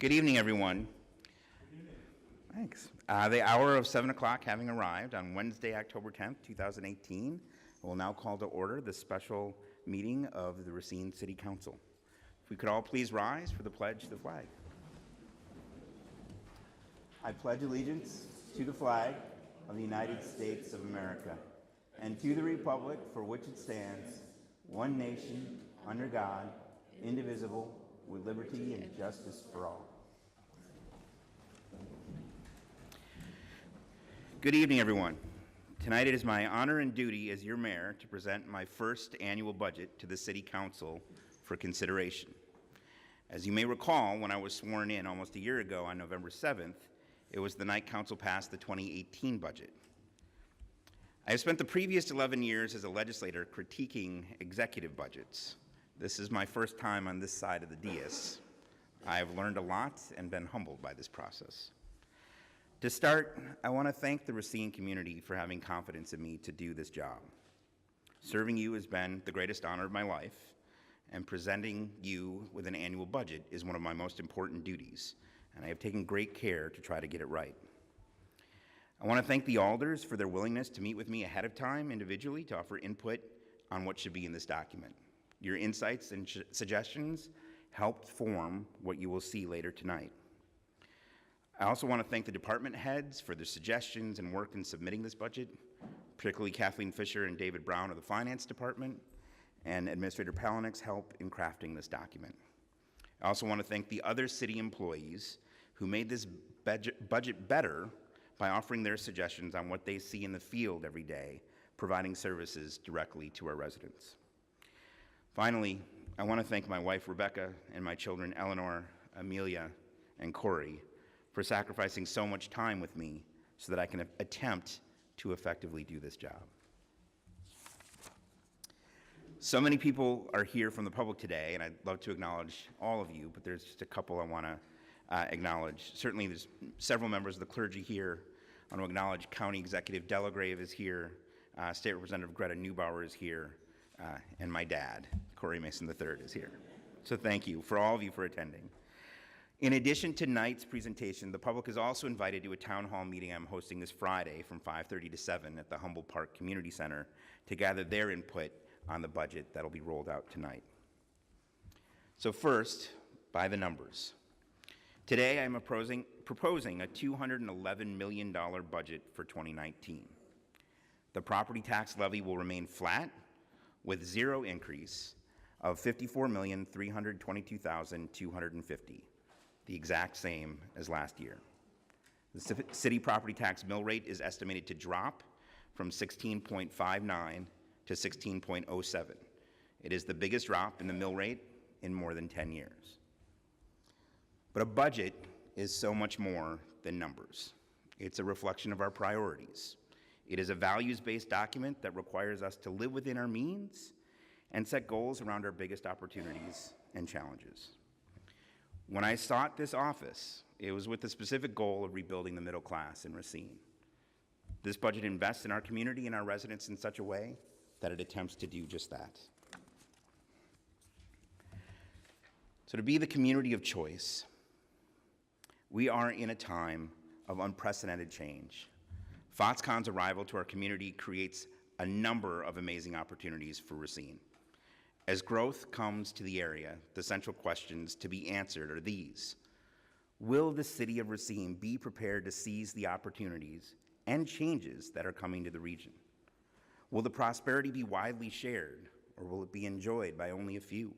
Good evening, everyone. Good evening. Thanks. The hour of 7 o'clock having arrived on Wednesday, October 10th, 2018, I will now call to order the special meeting of the Racine City Council. If we could all please rise for the pledge to the flag. I pledge allegiance to the flag of the United States of America and to the republic for which it stands, one nation, under God, indivisible, with liberty and justice for all. Good evening, everyone. Tonight it is my honor and duty as your mayor to present my first annual budget to the City Council for consideration. As you may recall, when I was sworn in almost a year ago on November 7th, it was the night Council passed the 2018 budget. I have spent the previous 11 years as a legislator critiquing executive budgets. This is my first time on this side of the dais. I have learned a lot and been humbled by this process. To start, I want to thank the Racine community for having confidence in me to do this job. Serving you has been the greatest honor of my life, and presenting you with an annual budget is one of my most important duties, and I have taken great care to try to get it right. I want to thank the alders for their willingness to meet with me ahead of time individually to offer input on what should be in this document. Your insights and suggestions helped form what you will see later tonight. I also want to thank the department heads for their suggestions and work in submitting this budget, particularly Kathleen Fisher and David Brown of the Finance Department, and Administrator Palanick's help in crafting this document. I also want to thank the other city employees who made this budget better by offering their suggestions on what they see in the field every day, providing services directly to our residents. Finally, I want to thank my wife, Rebecca, and my children, Eleanor, Amelia, and Cory, for sacrificing so much time with me so that I can attempt to effectively do this job. So many people are here from the public today, and I'd love to acknowledge all of you, but there's just a couple I want to acknowledge. Certainly there's several members of the clergy here. I want to acknowledge County Executive Delagrave is here, State Representative Greta Neubauer is here, and my dad, Cory Mason III, is here. So thank you for all of you for attending. In addition to tonight's presentation, the public is also invited to a town hall meeting I'm hosting this Friday from 5:30 to 7 at the Humboldt Park Community Center to gather their input on the budget that'll be rolled out tonight. So first, by the numbers. Today I'm proposing a $211 million budget for 2019. The property tax levy will remain flat with zero increase of $54,322,250. The exact same as last year. The city property tax mill rate is estimated to drop from 16.59 to 16.07. It is the biggest drop in the mill rate in more than 10 years. But a budget is so much more than numbers. It's a reflection of our priorities. It is a values-based document that requires us to live within our means and set goals around our biggest opportunities and challenges. When I sought this office, it was with the specific goal of rebuilding the middle class in Racine. This budget invests in our community and our residents in such a way that it attempts to do just that. So to be the community of choice, we are in a time of unprecedented change. Foxconn's arrival to our community creates a number of amazing opportunities for Racine. As growth comes to the area, the central questions to be answered are these. Will the city of Racine be prepared to seize the opportunities and changes that are coming to the region? Will the prosperity be widely shared, or will it be enjoyed by only a few?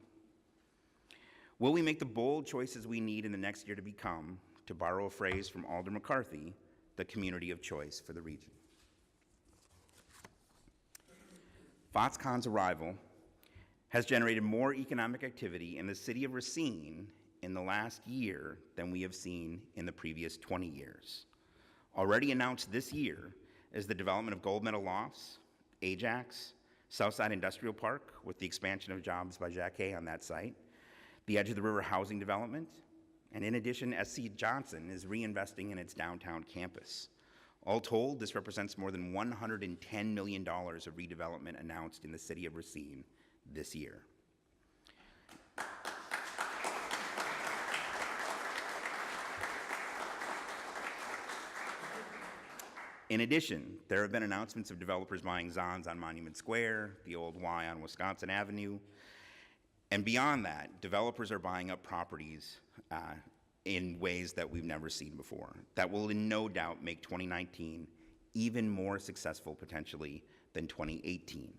Will we make the bold choices we need in the next year to become, to borrow a phrase from Alder McCarthy, the community of choice for the region? Foxconn's arrival has generated more economic activity in the city of Racine in the last year than we have seen in the previous 20 years. Already announced this year is the development of Gold Medal Lofts, Ajax, Southside Industrial Park with the expansion of jobs by Jacquet on that site, the Edge of the River housing development, and in addition, SC Johnson is reinvesting in its downtown campus. All told, this represents more than $110 million of redevelopment announced in the city of Racine this year. In addition, there have been announcements of developers buying Zons on Monument Square, the old Y on Wisconsin Avenue, and beyond that, developers are buying up properties in ways that we've never seen before. That will no doubt make 2019 even more successful potentially than 2018.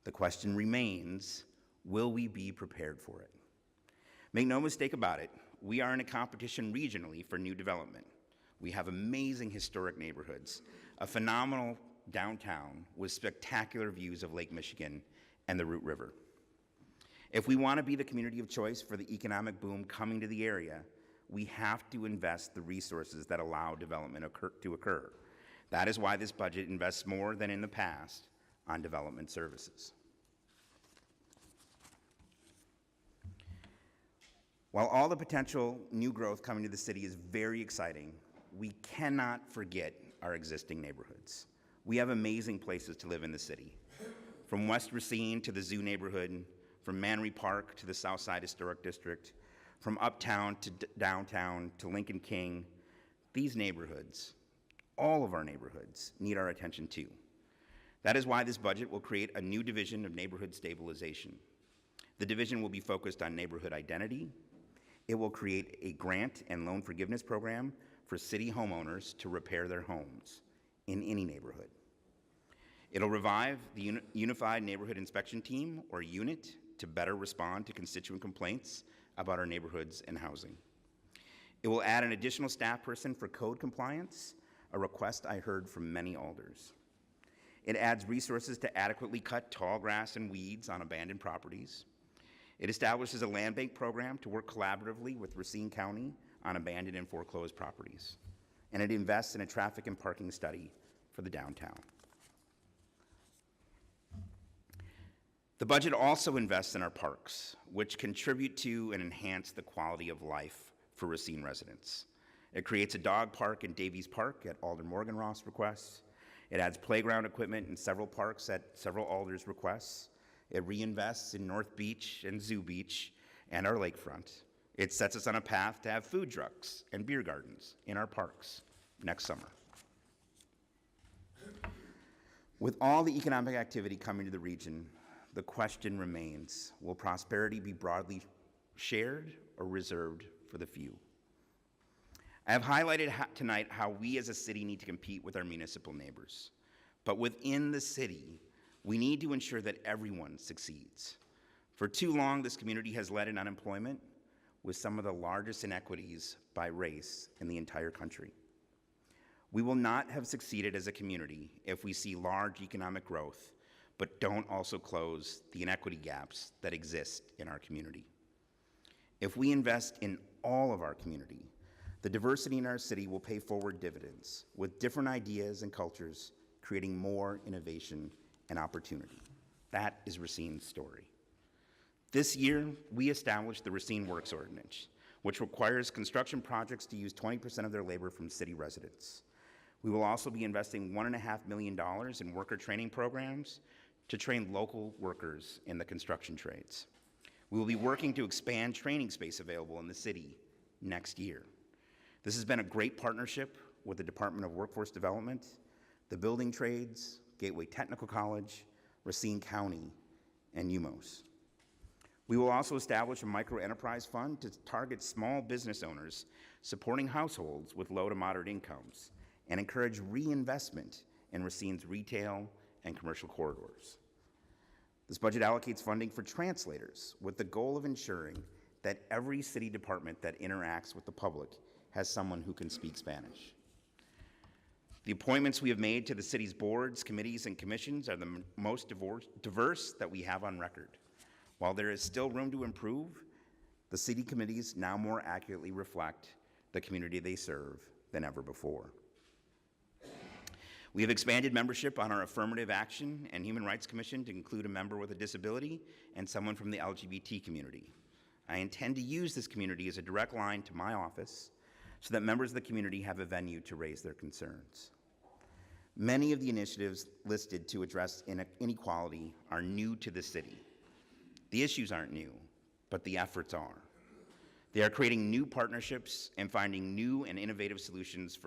The question remains, will we be prepared for it? Make no mistake about it, we are in a competition regionally for new development. We have amazing historic neighborhoods, a phenomenal downtown with spectacular views of Lake Michigan and the Root River. If we want to be the community of choice for the economic boom coming to the area, we have to invest the resources that allow development to occur. That is why this budget invests more than in the past on development services. While all the potential new growth coming to the city is very exciting, we cannot forget our existing neighborhoods. We have amazing places to live in the city. From West Racine to the Zoo neighborhood, from Manry Park to the Southside Historic District, from uptown to downtown to Lincoln King, these neighborhoods, all of our neighborhoods, need our attention too. That is why this budget will create a new division of neighborhood stabilization. The division will be focused on neighborhood identity. It will create a grant and loan forgiveness program for city homeowners to repair their homes in any neighborhood. It'll revive the Unified Neighborhood Inspection Team, or UNIT, to better respond to constituent complaints about our neighborhoods and housing. It will add an additional staff person for code compliance, a request I heard from many alders. It adds resources to adequately cut tall grass and weeds on abandoned properties. It establishes a land bank program to work collaboratively with Racine County on abandoned and foreclosed properties. And it invests in a traffic and parking study for the downtown. The budget also invests in our parks, which contribute to and enhance the quality of life for Racine residents. It creates a dog park in Davies Park at Alder Morgan-Ross requests. It adds playground equipment in several parks at several alders' requests. It reinvests in North Beach and Zoo Beach and our lakefront. It sets us on a path to have food trucks and beer gardens in our parks next summer. With all the economic activity coming to the region, the question remains, will prosperity be broadly shared or reserved for the few? I have highlighted tonight how we as a city need to compete with our municipal neighbors. But within the city, we need to ensure that everyone succeeds. For too long, this community has led in unemployment with some of the largest inequities by race in the entire country. We will not have succeeded as a community if we see large economic growth but don't also close the inequity gaps that exist in our community. If we invest in all of our community, the diversity in our city will pay forward dividends with different ideas and cultures, creating more innovation and opportunity. That is Racine's story. This year, we established the Racine Works Ordinance, which requires construction projects to use 20% of their labor from city residents. We will also be investing $1.5 million in worker training programs to train local workers in the construction trades. We will be working to expand training space available in the city next year. This has been a great partnership with the Department of Workforce Development, the building trades, Gateway Technical College, Racine County, and UMOS. We will also establish a micro-enterprise fund to target small business owners supporting households with low to moderate incomes and encourage reinvestment in Racine's retail and commercial corridors. This budget allocates funding for translators with the goal of ensuring that every city department that interacts with the public has someone who can speak Spanish. The appointments we have made to the city's boards, committees, and commissions are the most diverse that we have on record. While there is still room to improve, the city committees now more accurately reflect the community they serve than ever before. We have expanded membership on our Affirmative Action and Human Rights Commission to include a member with a disability and someone from the LGBT community. I intend to use this community as a direct line to my office so that members of the community have a venue to raise their concerns. Many of the initiatives listed to address inequality are new to the city. The issues aren't new, but the efforts are. They are creating new partnerships and finding new and innovative solutions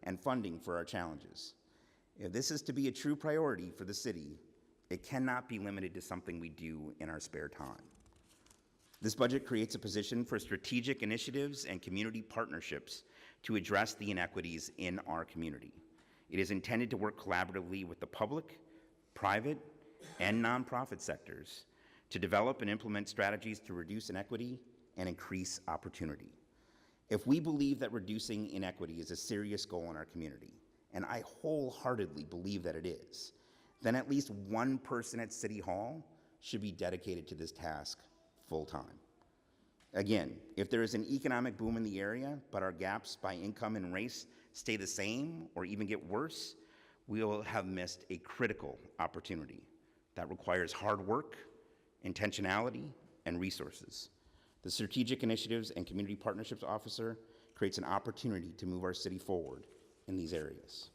and funding for our challenges. If this is to be a true priority for the city, it cannot be limited to something we do in our spare time. This budget creates a position for strategic initiatives and community partnerships to address the inequities in our community. It is intended to work collaboratively with the public, private, and nonprofit sectors to develop and implement strategies to reduce inequity and increase opportunity. If we believe that reducing inequity is a serious goal in our community, and I wholeheartedly believe that it is, then at least one person at City Hall should be dedicated to this task full-time. Again, if there is an economic boom in the area, but our gaps by income and race stay the same or even get worse, we will have missed a critical opportunity that requires hard work, intentionality, and resources. The Strategic Initiatives and Community Partnerships Officer creates an opportunity to move our city forward in these areas.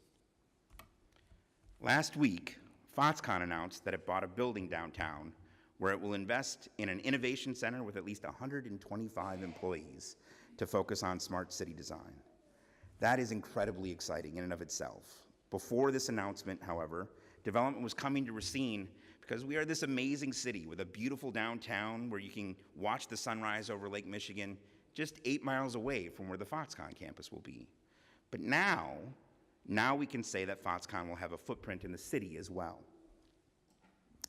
Last week, Foxconn announced that it bought a building downtown where it will invest in an innovation center with at least 125 employees to focus on smart city design. That is incredibly exciting in and of itself. Before this announcement, however, development was coming to Racine because we are this amazing city with a beautiful downtown where you can watch the sunrise over Lake Michigan just 8 miles away from where the Foxconn campus will be. But now we can say that Foxconn will have a footprint in the city as well.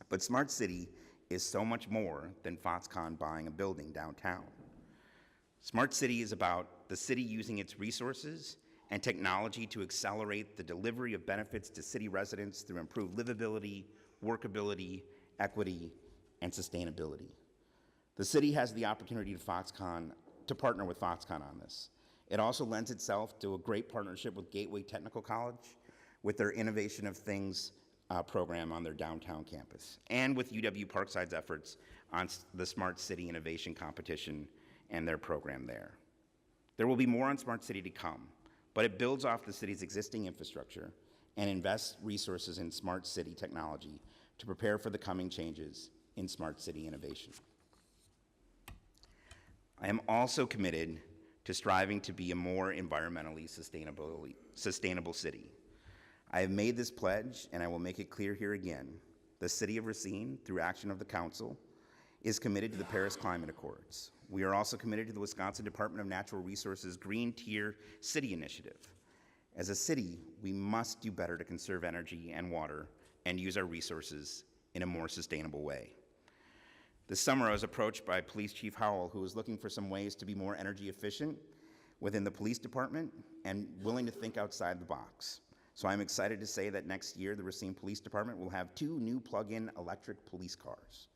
But Smart City is so much more than Foxconn buying a building downtown. Smart City is about the city using its resources and technology to accelerate the delivery of benefits to city residents through improved livability, workability, equity, and sustainability. The city has the opportunity to partner with Foxconn on this. It also lends itself to a great partnership with Gateway Technical College with their Innovation of Things program on their downtown campus, and with UW Parkside's efforts on the Smart City Innovation Competition and their program there. There will be more on Smart City to come, but it builds off the city's existing infrastructure and invests resources in smart city technology to prepare for the coming changes in smart city innovation. I am also committed to striving to be a more environmentally sustainable city. I have made this pledge, and I will make it clear here again. The City of Racine, through action of the Council, is committed to the Paris Climate Accords. We are also committed to the Wisconsin Department of Natural Resources Green Tier City Initiative. As a city, we must do better to conserve energy and water and use our resources in a more sustainable way. This summer, I was approached by Police Chief Howell, who was looking for some ways to be more energy efficient within the police department and willing to think outside the box. So I'm excited to say that next year, the Racine Police Department will have 2 new plug-in electric police cars.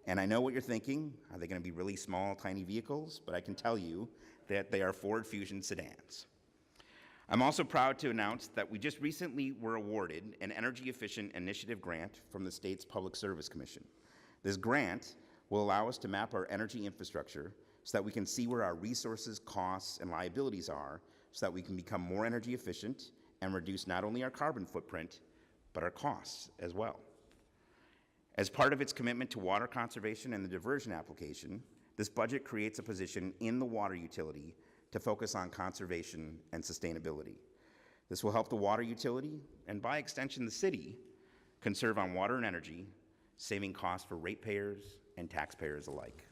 And I know what you're thinking. Are they going to be really small, tiny vehicles? But I can tell you that they are Ford Fusion sedans. I'm also proud to announce that we just recently were awarded an Energy Efficient Initiative grant from the state's Public Service Commission. This grant will allow us to map our energy infrastructure so that we can see where our resources, costs, and liabilities are so that we can become more energy efficient and reduce not only our carbon footprint, but our costs as well. As part of its commitment to water conservation and the diversion application, this budget creates a position in the water utility to focus on conservation and sustainability. This will help the water utility, and by extension the city, conserve on water and energy, saving costs for ratepayers and taxpayers alike.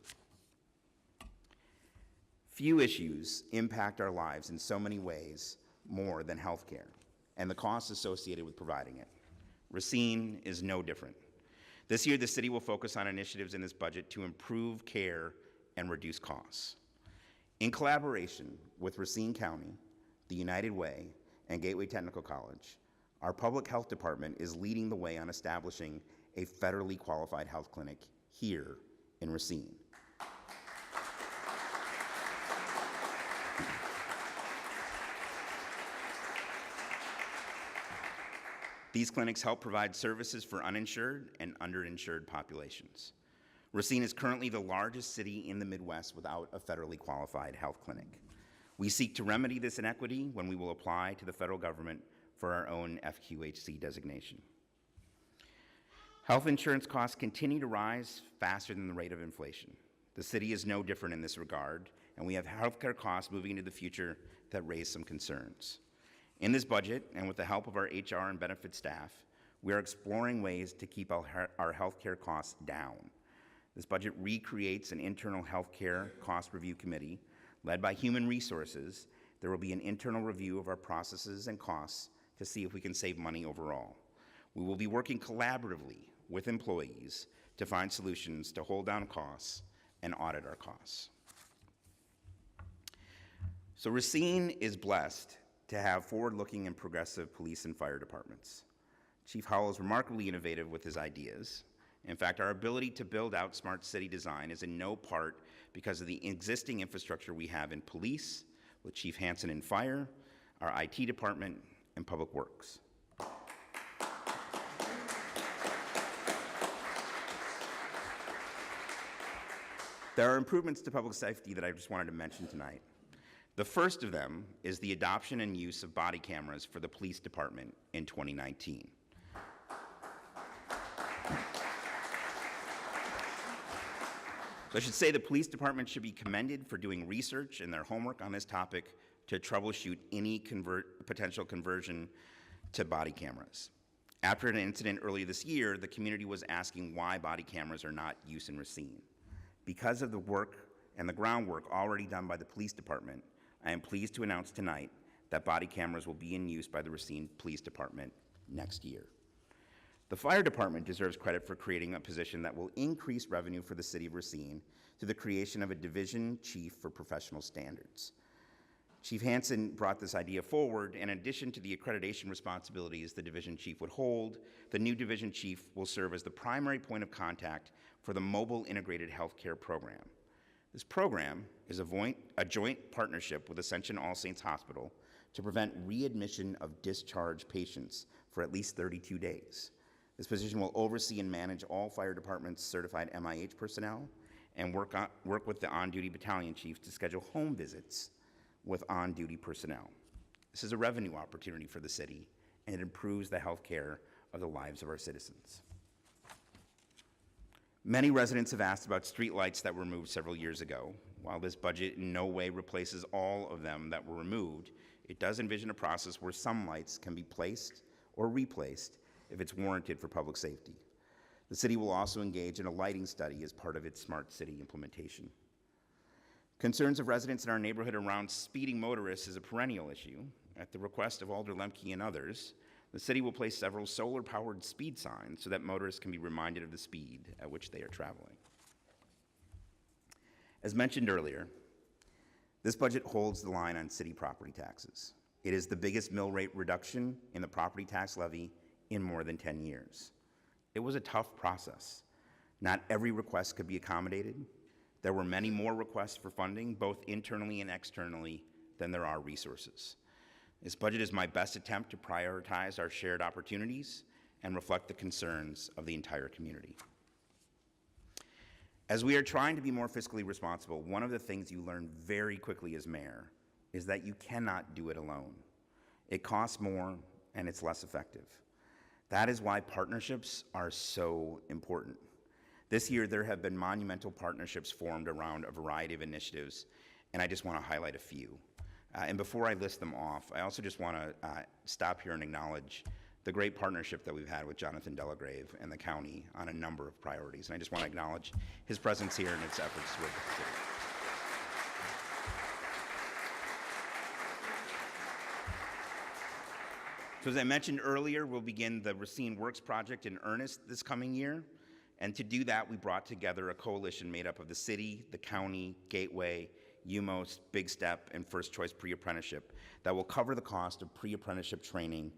Few issues impact our lives in so many ways more than healthcare and the costs associated with providing it. Racine is no different. This year, the city will focus on initiatives in this budget to improve care and reduce costs. In collaboration with Racine County, the United Way, and Gateway Technical College, our public health department is leading the way on establishing a federally qualified health clinic here in Racine. These clinics help provide services for uninsured and underinsured populations. Racine is currently the largest city in the Midwest without a federally qualified health clinic. We seek to remedy this inequity when we will apply to the federal government for our own FQHC designation. Health insurance costs continue to rise faster than the rate of inflation. The city is no different in this regard, and we have healthcare costs moving into the future that raise some concerns. In this budget, and with the help of our HR and benefits staff, we are exploring ways to keep our healthcare costs down. This budget recreates an internal healthcare cost review committee led by Human Resources. There will be an internal review of our processes and costs to see if we can save money overall. We will be working collaboratively with employees to find solutions to hold down costs and audit our costs. So Racine is blessed to have forward-looking and progressive police and fire departments. Chief Howell is remarkably innovative with his ideas. In fact, our ability to build out smart city design is in no part because of the existing infrastructure we have in police, with Chief Hansen in fire, our IT department, and public works. There are improvements to public safety that I just wanted to mention tonight. The first of them is the adoption and use of body cameras for the police department in 2019. So I should say the police department should be commended for doing research and their homework on this topic to troubleshoot any potential conversion to body cameras. After an incident earlier this year, the community was asking why body cameras are not used in Racine. Because of the work and the groundwork already done by the police department, I am pleased to announce tonight that body cameras will be in use by the Racine Police Department next year. The fire department deserves credit for creating a position that will increase revenue for the city of Racine through the creation of a division chief for professional standards. Chief Hansen brought this idea forward, and in addition to the accreditation responsibilities the division chief would hold, the new division chief will serve as the primary point of contact for the mobile integrated healthcare program. This program is a joint partnership with Ascension All Saints Hospital to prevent readmission of discharged patients for at least 32 days. This position will oversee and manage all fire departments' certified MIH personnel and work with the on-duty battalion chiefs to schedule home visits with on-duty personnel. This is a revenue opportunity for the city, and it improves the health care of the lives of our citizens. Many residents have asked about streetlights that were removed several years ago. While this budget in no way replaces all of them that were removed, it does envision a process where some lights can be placed or replaced if it's warranted for public safety. The city will also engage in a lighting study as part of its smart city implementation. Concerns of residents in our neighborhood around speeding motorists is a perennial issue. At the request of Alder Lemke and others, the city will place several solar-powered speed signs so that motorists can be reminded of the speed at which they are traveling. As mentioned earlier, this budget holds the line on city property taxes. It is the biggest mill rate reduction in the property tax levy in more than 10 years. It was a tough process. Not every request could be accommodated. There were many more requests for funding, both internally and externally, than there are resources. This budget is my best attempt to prioritize our shared opportunities and reflect the concerns of the entire community. As we are trying to be more fiscally responsible, one of the things you learn very quickly as mayor is that you cannot do it alone. It costs more and it's less effective. That is why partnerships are so important. This year, there have been monumental partnerships formed around a variety of initiatives, and I just want to highlight a few. And before I list them off, I also just want to stop here and acknowledge the great partnership that we've had with Jonathan Delagrave and the county on a number of priorities. And I just want to acknowledge his presence here and its efforts with the city. So as I mentioned earlier, we'll begin the Racine Works project in earnest this coming year. And to do that, we brought together a coalition made up of the city, the county, Gateway, UMOS, Big Step, and First Choice Pre-Apprenticeship that will cover the cost of pre-apprenticeship training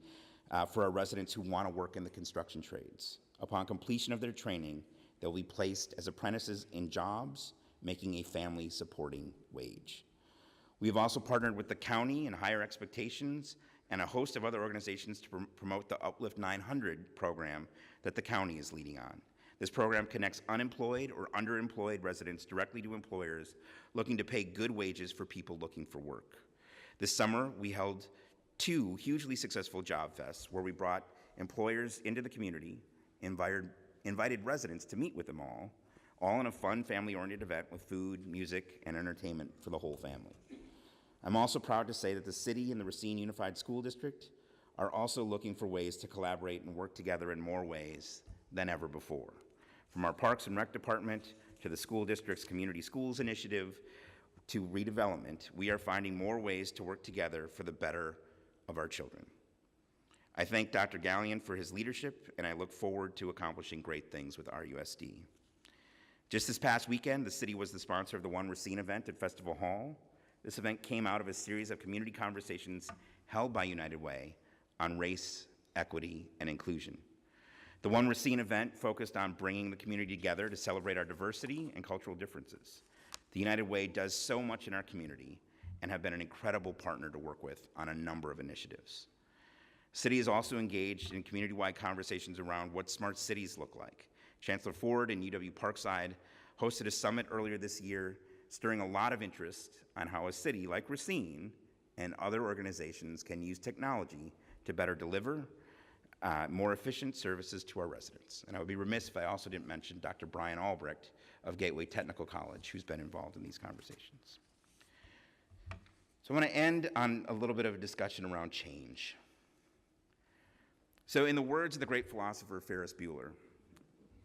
for our residents who want to work in the construction trades. Upon completion of their training, they'll be placed as apprentices in jobs, making a family-supporting wage. We have also partnered with the county and Higher Expectations and a host of other organizations to promote the Uplift 900 program that the county is leading on. This program connects unemployed or underemployed residents directly to employers looking to pay good wages for people looking for work. This summer, we held 2 hugely successful job fests where we brought employers into the community, invited residents to meet with them all in a fun family-oriented event with food, music, and entertainment for the whole family. I'm also proud to say that the city and the Racine Unified School District are also looking for ways to collaborate and work together in more ways than ever before. From our Parks and Rec Department to the school district's Community Schools Initiative to redevelopment, we are finding more ways to work together for the better of our children. I thank Dr. Gallion for his leadership, and I look forward to accomplishing great things with RUSD. Just this past weekend, the city was the sponsor of the One Racine event at Festival Hall. This event came out of a series of community conversations held by United Way on race, equity, and inclusion. The One Racine event focused on bringing the community together to celebrate our diversity and cultural differences. The United Way does so much in our community and have been an incredible partner to work with on a number of initiatives. City is also engaged in community-wide conversations around what smart cities look like. Chancellor Ford and UW Parkside hosted a summit earlier this year, stirring a lot of interest on how a city like Racine and other organizations can use technology to better deliver more efficient services to our residents. And I would be remiss if I also didn't mention Dr. Brian Albrecht of Gateway Technical College, who's been involved in these conversations. So I want to end on a little bit of a discussion around change. So in the words of the great philosopher Ferris Bueller,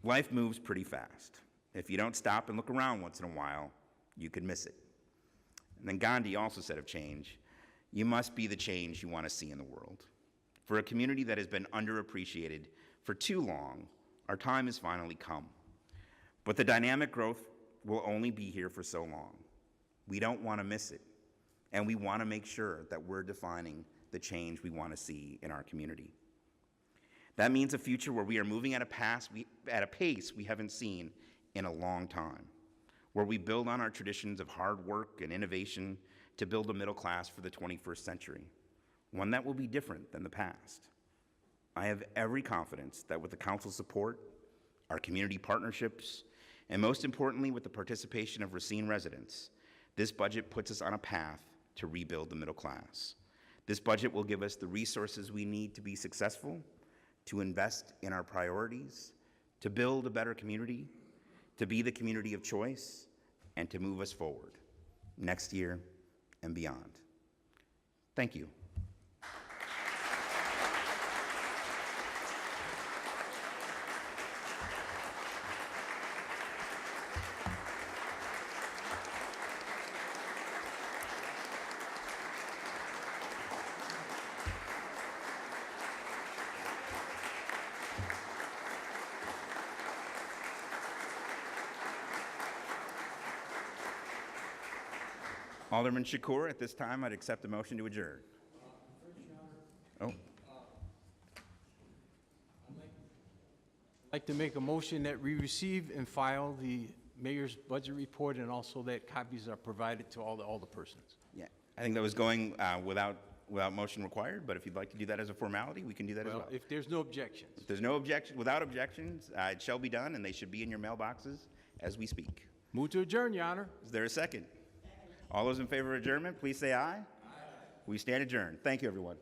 life moves pretty fast. If you don't stop and look around once in a while, you could miss it. And then Gandhi also said of change, you must be the change you want to see in the world. For a community that has been underappreciated for too long, our time has finally come. But the dynamic growth will only be here for so long. We don't want to miss it, and we want to make sure that we're defining the change we want to see in our community. That means a future where we are moving at a pace we haven't seen in a long time, where we build on our traditions of hard work and innovation to build a middle class for the 21st century, one that will be different than the past. I have every confidence that with the council's support, our community partnerships, and most importantly, with the participation of Racine residents, this budget puts us on a path to rebuild the middle class. This budget will give us the resources we need to be successful, to invest in our priorities, to build a better community, to be the community of choice, and to move us forward next year and beyond. Thank you. Alderman Shakur, at this time, I'd accept a motion to adjourn. Oh. I'd like to make a motion that we receive and file the mayor's budget report, and also that copies are provided to all the alderpersons. Yeah, I think that was going without motion required, but if you'd like to do that as a formality, we can do that as well. If there's no objections. If there's no objection, without objections, it shall be done, and they should be in your mailboxes as we speak. Move to adjourn, Your Honor. Is there a second? All those in favor of adjournment, please say aye. Aye. We stand adjourned. Thank you, everyone.